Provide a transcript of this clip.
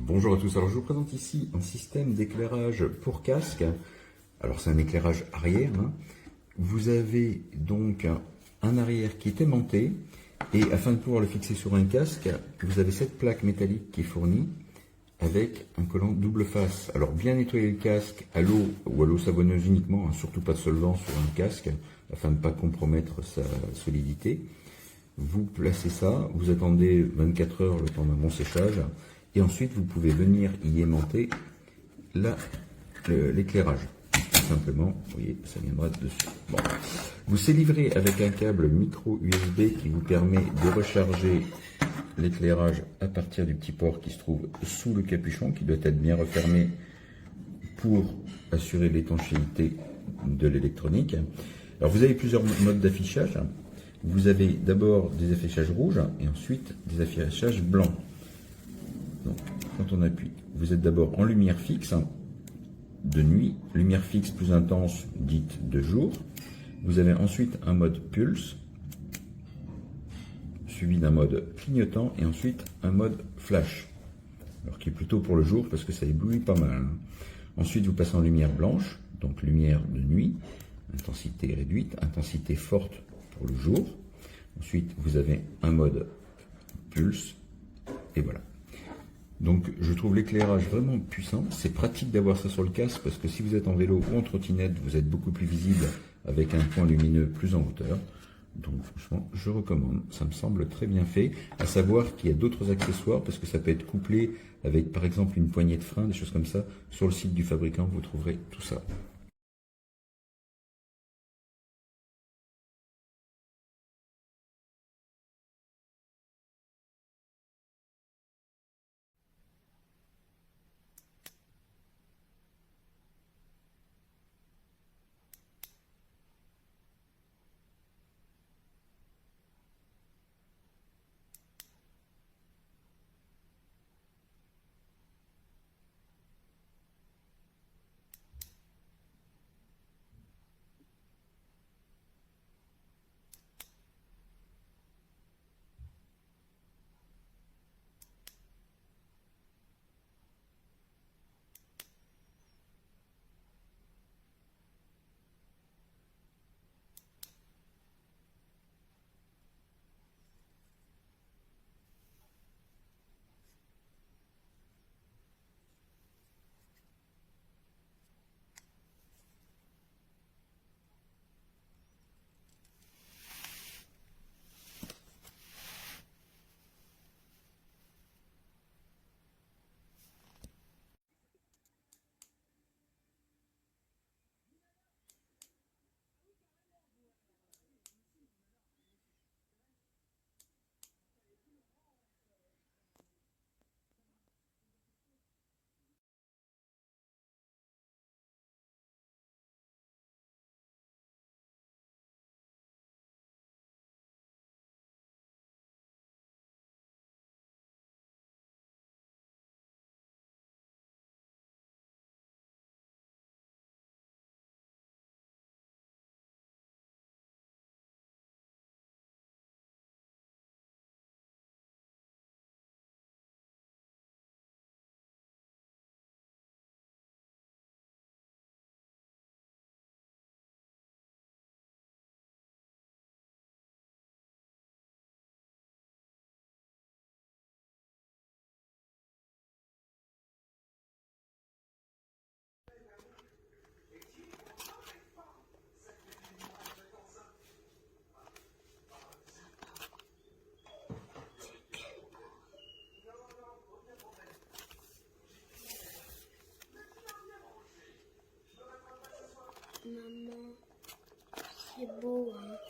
Bonjour à tous, alors je vous présente ici un système d'éclairage pour casque. Alors c'est un éclairage arrière, hein. Vous avez donc un arrière qui est aimanté et afin de pouvoir le fixer sur un casque, vous avez cette plaque métallique qui est fournie avec un collant double face. Alors bien nettoyer le casque à l'eau ou à l'eau savonneuse uniquement, hein, surtout pas de solvant sur un casque afin de ne pas compromettre sa solidité. Vous placez ça, vous attendez 24 heures le temps d'un bon séchage et ensuite vous pouvez venir y aimanter l'éclairage. Tout simplement, vous voyez, ça viendra dessus. Bon. Vous livré avec un câble micro USB qui vous permet de recharger l'éclairage à partir du petit port qui se trouve sous le capuchon, qui doit être bien refermé pour assurer l'étanchéité de l'électronique. Alors vous avez plusieurs modes d'affichage. Vous avez d'abord des affichages rouges et ensuite des affichages blancs. Donc, quand on appuie, vous êtes d'abord en lumière fixe de nuit, lumière fixe plus intense dite de jour. Vous avez ensuite un mode pulse, suivi d'un mode clignotant et ensuite un mode flash. Alors qui est plutôt pour le jour parce que ça éblouit pas mal. Ensuite vous passez en lumière blanche, donc lumière de nuit, intensité réduite, intensité forte pour le jour. Ensuite vous avez un mode pulse et voilà. Donc je trouve l'éclairage vraiment puissant, c'est pratique d'avoir ça sur le casque parce que si vous êtes en vélo ou en trottinette, vous êtes beaucoup plus visible avec un point lumineux plus en hauteur. Donc franchement, je recommande, ça me semble très bien fait, à savoir qu'il y a d'autres accessoires parce que ça peut être couplé avec par exemple une poignée de frein, des choses comme ça. Sur le site du fabricant, vous trouverez tout ça. Maman, c'est beau, hein.